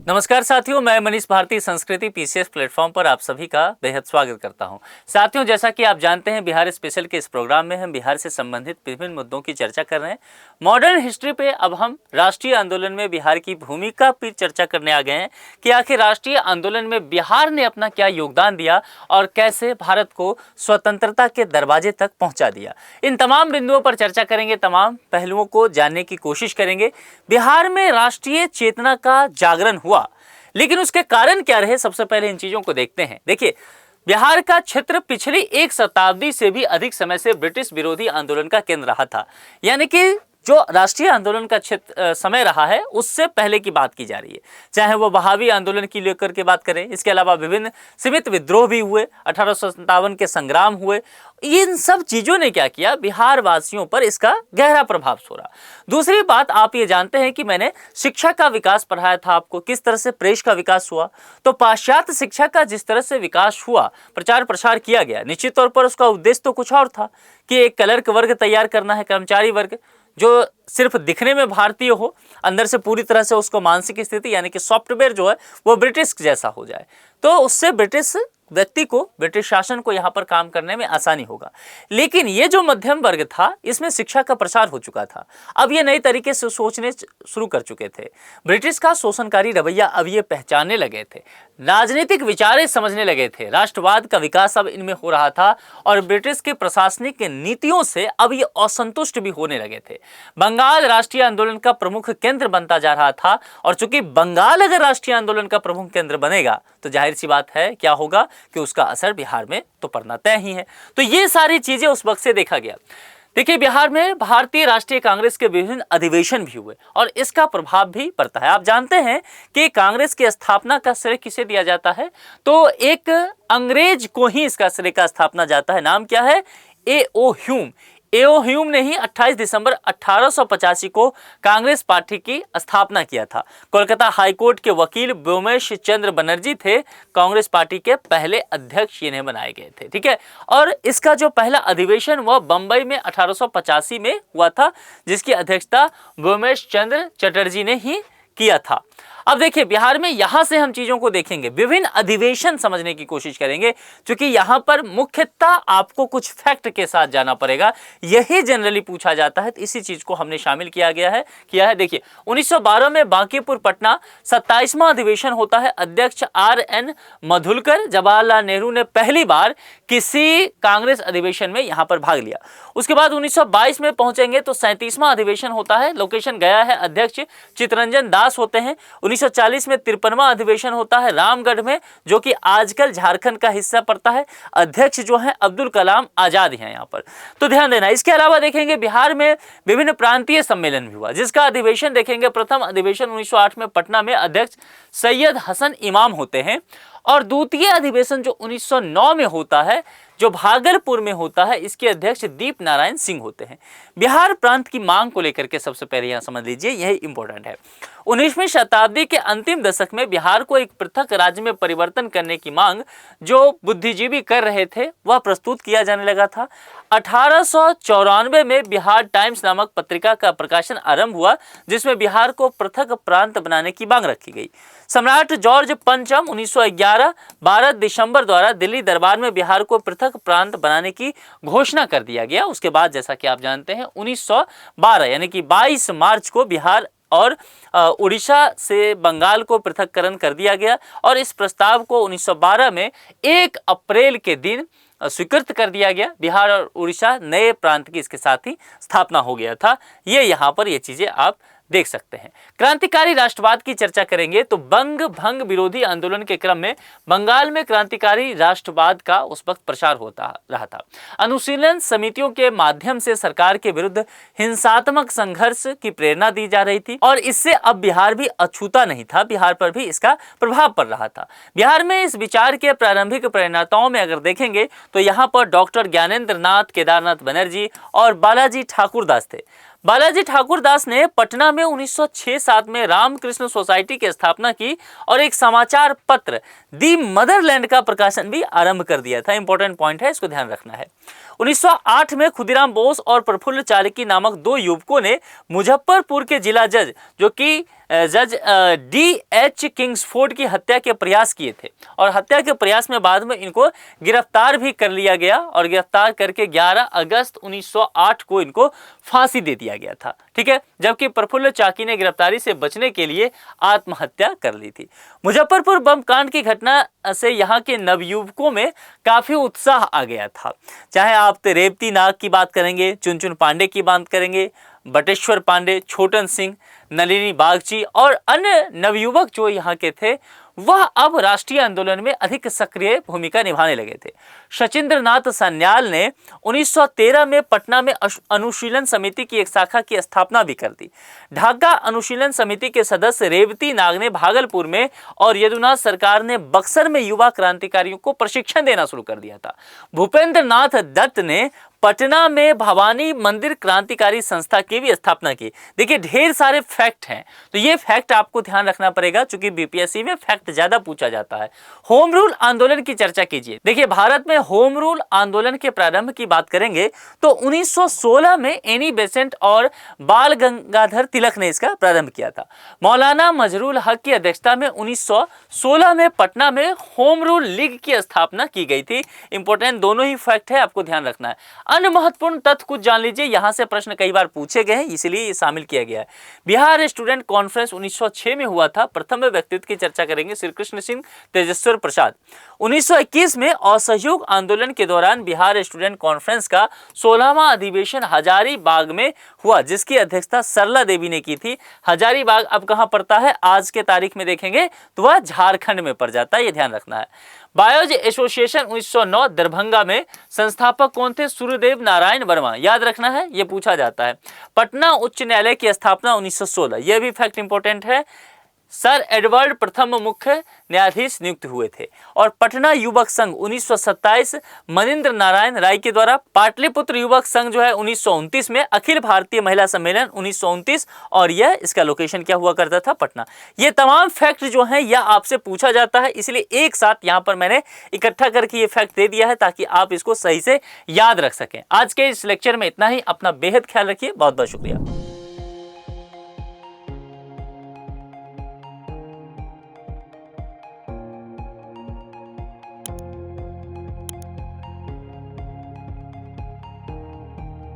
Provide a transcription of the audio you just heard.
नमस्कार साथियों, मैं मनीष भारती संस्कृति पीसीएस प्लेटफॉर्म पर आप सभी का बेहद स्वागत करता हूं। साथियों, जैसा कि आप जानते हैं, बिहार स्पेशल के इस प्रोग्राम में हम बिहार से संबंधित विभिन्न मुद्दों की चर्चा कर रहे हैं। मॉडर्न हिस्ट्री पे अब हम राष्ट्रीय आंदोलन में बिहार की भूमिका पर चर्चा करने आ गए हैं कि आखिर राष्ट्रीय आंदोलन में बिहार ने अपना क्या योगदान दिया और कैसे भारत को स्वतंत्रता के दरवाजे तक पहुँचा दिया। इन तमाम बिंदुओं पर चर्चा करेंगे, तमाम पहलुओं को जानने की कोशिश करेंगे। बिहार में राष्ट्रीय चेतना का जागरण हुआ, लेकिन उसके कारण क्या रहे, सबसे पहले इन चीजों को देखते हैं। देखिए, बिहार का क्षेत्र पिछली एक शताब्दी से भी अधिक समय से ब्रिटिश विरोधी आंदोलन का केंद्र रहा था। यानी कि जो राष्ट्रीय आंदोलन का क्षेत्र समय रहा है, उससे पहले की बात की जा रही है। चाहे वो बहावी आंदोलन की लेकर के बात करें, इसके अलावा विभिन्न सीमित विद्रोह भी हुए, 1857 के संग्राम हुए। इन सब चीजों ने क्या किया, बिहार वासियों पर इसका गहरा प्रभाव छोड़ा। दूसरी बात, आप ये जानते हैं कि मैंने शिक्षा का विकास पढ़ाया था आपको, किस तरह से प्रेस का विकास हुआ। तो पाश्चात्य शिक्षा का जिस तरह से विकास हुआ, प्रचार प्रसार किया गया, निश्चित तौर पर उसका उद्देश्य तो कुछ और था कि एक क्लर्क वर्ग तैयार करना है, कर्मचारी वर्ग जो सिर्फ दिखने में भारतीय हो, अंदर से पूरी तरह से उसको मानसिक स्थिति यानी कि सॉफ्टवेयर जो है वो ब्रिटिश जैसा हो जाए, तो उससे ब्रिटिश व्यक्ति को, ब्रिटिश शासन को यहाँ पर काम करने में आसानी होगा। लेकिन ये जो मध्यम वर्ग था, इसमें शिक्षा का प्रसार हो चुका था। अब ये नए तरीके से सोचने शुरू कर चुके थे। ब्रिटिश का शोषणकारी रवैया अब ये पहचानने लगे थे, राजनीतिक विचारें समझने लगे थे, राष्ट्रवाद का विकास अब इनमें हो रहा था और ब्रिटिश के प्रशासनिक नीतियों से अब ये असंतुष्ट भी होने लगे थे। बंगाल राष्ट्रीय आंदोलन का प्रमुख केंद्र बनता जा रहा था, और चूंकि बंगाल अगर राष्ट्रीय आंदोलन का प्रमुख केंद्र बनेगा तो जाहिर सी बात है क्या होगा कि उसका असर बिहार में तो पड़ना तय ही है। तो ये सारी चीजें उस वक्त से देखा गया। देखिए, बिहार में भारतीय राष्ट्रीय कांग्रेस के विभिन्न अधिवेशन भी हुए और इसका प्रभाव भी पड़ता है। आप जानते हैं कि कांग्रेस की स्थापना का श्रेय किसे दिया जाता है, तो एक अंग्रेज को ही इसका श्रेय का स्थापना जाता है। नाम क्या है? ए.ओ. ह्यूम। ए.ओ. ह्यूम ने ही 28 दिसंबर 1885 को कांग्रेस पार्टी की स्थापना किया था। कोलकाता हाईकोर्ट के वकील व्योमेश चंद्र बनर्जी थे कांग्रेस पार्टी के पहले अध्यक्ष, इन्हें बनाए गए थे। ठीक है, और इसका जो पहला अधिवेशन वह बंबई में 1885 में हुआ था, जिसकी अध्यक्षता व्योमेश चंद्र चटर्जी ने ही किया था। अब देखिए, बिहार में यहां से हम चीजों को देखेंगे, विभिन्न अधिवेशन समझने की कोशिश करेंगे, क्योंकि यहां पर मुख्यतः आपको कुछ फैक्ट के साथ जाना पड़ेगा। यही जनरली पूछा जाता है, तो इसी चीज को हमने शामिल किया है। देखिए, 1912 में बांकीपुर पटना 27वां अधिवेशन होता है। अध्यक्ष R.N. मधुलकर। जवाहरलाल नेहरू ने पहली बार किसी कांग्रेस अधिवेशन में यहां पर भाग लिया। उसके बाद 1922 में पहुंचेंगे तो 37वां अधिवेशन होता है। लोकेशन गया है। अध्यक्ष चित्तरंजन दास होते हैं। 1940 में 53वां अधिवेशन होता है रामगढ़ में, जो कि आजकल झारखंड का हिस्सा पड़ता है। अध्यक्ष जो है अब्दुल कलाम आजाद हैं यहाँ पर, तो ध्यान देना। इसके अलावा देखेंगे बिहार में विभिन्न प्रांतीय सम्मेलन भी हुआ, जिसका अधिवेशन देखेंगे। प्रथम अधिवेशन 1908 में पटना में अध्यक्ष सैयद हसन इमाम होते हैं, और द्वितीय अधिवेशन जो 1909 में होता है, जो भागलपुर में होता है, इसके अध्यक्ष दीप नारायण सिंह होते हैं। बिहार प्रांत की मांग को लेकर के सबसे पहले यहां समझ लीजिए, यही इंपॉर्टेंट है। 19वीं शताब्दी के अंतिम दशक में बिहार को एक पृथक राज्य में परिवर्तन करने की मांग जो बुद्धिजीवी कर रहे थे, वह प्रस्तुत किया जाने लगा था। 1894 में बिहार टाइम्स नामक पत्रिका का प्रकाशन आरंभ हुआ, जिसमें बिहार को पृथक प्रांत बनाने की मांग रखी गई। सम्राट जॉर्ज पंचम 1911 12 दिसंबर द्वारा दिल्ली दरबार में बिहार को पृथक प्रांत बनाने की घोषणा कर दिया गया। उसके बाद जैसा कि आप जानते हैं 1912 यानी कि 22 मार्च को बिहार और उड़ीसा से बंगाल को पृथककरण कर दिया गया, और इस प्रस्ताव को 1912 में 1 अप्रैल के दिन स्वीकृत कर दिया गया। बिहार और उड़ीसा नए प्रांत की इसके साथ ही स्थापना हो गया था। ये यहाँ पर ये चीजें आप देख सकते हैं। क्रांतिकारी राष्ट्रवाद की चर्चा करेंगे तो बंग भंग विरोधी आंदोलन के क्रम में बंगाल में क्रांतिकारी राष्ट्रवाद का उस वक्त प्रचार होता रहा था। अनुशीलन समितियों के माध्यम से सरकार के विरुद्ध हिंसात्मक संघर्ष की प्रेरणा दी जा रही थी, और इससे अब बिहार भी अछूता नहीं था, बिहार पर भी इसका प्रभाव पड़ रहा था। बिहार में इस विचार के प्रारंभिक प्रेरणाताओं में अगर देखेंगे तो यहाँ पर डॉक्टर ज्ञानेंद्र नाथ, केदारनाथ बनर्जी और बालाजी ठाकुरदास थे। बालाजी ठाकुरदास ने पटना में 1906-07 में रामकृष्ण सोसाइटी की स्थापना की और एक समाचार पत्र दी मदरलैंड का प्रकाशन भी आरंभ कर दिया था। इंपॉर्टेंट पॉइंट है, इसको ध्यान रखना है। 1908 में खुदीराम बोस और प्रफुल्ल चालकी नामक दो युवकों ने मुजफ्फरपुर के जिला जज जो कि जज D.H. किंग्सफोर्ड की हत्या के प्रयास किए थे और हत्या के प्रयास में बाद में इनको गिरफ्तार भी कर लिया गया और गिरफ्तार करके 11 अगस्त 1908 को इनको फांसी दे दिया गया था। ठीक है, जबकि प्रफुल्ल चाकी ने गिरफ्तारी से बचने के लिए आत्महत्या कर ली थी। मुजफ्फरपुर बम कांड की घटना से यहाँ के नवयुवकों में काफी उत्साह आ गया था। चाहे आप रेवती नाग की बात करेंगे, चुनचुन पांडे की बात करेंगे, बटेश्वर पांडे, छोटन सिंह, नलिनी बागची और अन्य नवयुवक जो यहाँ के थे, वह अब राष्ट्रीय आंदोलन में अधिक सक्रिय भूमिका निभाने लगे थे। शचीन्द्र नाथ सान्याल ने 1913 में पटना में अनुशीलन समिति की एक शाखा की स्थापना भी कर दी। ढाका अनुशीलन समिति के सदस्य रेवती नाग ने भागलपुर में और यदुनाथ सरकार ने बक्सर में युवा क्रांतिकारियों को प्रशिक्षण देना शुरू कर दिया था। भूपेंद्र नाथ दत्त ने पटना में भवानी मंदिर क्रांतिकारी संस्था की भी स्थापना की। देखिए, ढेर सारे फैक्ट हैं, तो ये फैक्ट आपको ध्यान रखना पड़ेगा क्योंकि बीपीएससी में फैक्ट ज्यादा पूछा जाता है। होम रूल आंदोलन की चर्चा कीजिए। देखिए, भारत में होम रूल आंदोलन के प्रारंभ की बात करेंगे तो 1916 में एनी बेसेंट और बाल गंगाधर तिलक ने इसका प्रारंभ किया था। मौलाना मजरूल हक की अध्यक्षता में 1916 में पटना में होम रूल लीग की स्थापना की गई थी। इंपॉर्टेंट दोनों ही फैक्ट है, आपको ध्यान रखना है। अन्य महत्वपूर्ण तथ्य कुछ जान लीजिए, यहां से प्रश्न कई बार पूछे गए हैं, इसलिए ये शामिल किया गया है। बिहार स्टूडेंट कॉन्फ्रेंस 1906 में हुआ था। प्रथम व्यक्तित्व की चर्चा करेंगे, श्री कृष्ण सिंह तेजस्वर प्रसाद। 1921 में असहयोग आंदोलन के दौरान बिहार स्टूडेंट कॉन्फ्रेंस का 16वां अधिवेशन हजारीबाग में हुआ, जिसकी अध्यक्षता सरला देवी ने की थी। हजारीबाग अब कहां पड़ता है, आज के तारीख में देखेंगे तो वह झारखंड में पड़ जाता है, ये ध्यान रखना है। बायोज एसोसिएशन 1909 दरभंगा में, संस्थापक कौन थे, सूर्यदेव नारायण वर्मा, याद रखना है, यह पूछा जाता है। पटना उच्च न्यायालय की स्थापना 1916, यह भी फैक्ट इंपॉर्टेंट है। सर एडवर्ड प्रथम मुख्य न्यायाधीश नियुक्त हुए थे। और पटना युवक संघ 1927 मनिंद्र नारायण राय के द्वारा। पाटलिपुत्र युवक संघ जो है 1929 में। अखिल भारतीय महिला सम्मेलन 1929, और यह इसका लोकेशन क्या हुआ करता था, पटना। ये तमाम फैक्ट जो हैं यह आपसे पूछा जाता है, इसलिए एक साथ यहाँ पर मैंने इकट्ठा करके ये फैक्ट दे दिया है ताकि आप इसको सही से याद रख सकें। आज के इस लेक्चर में इतना ही। अपना बेहद ख्याल रखिए, बहुत बहुत शुक्रिया।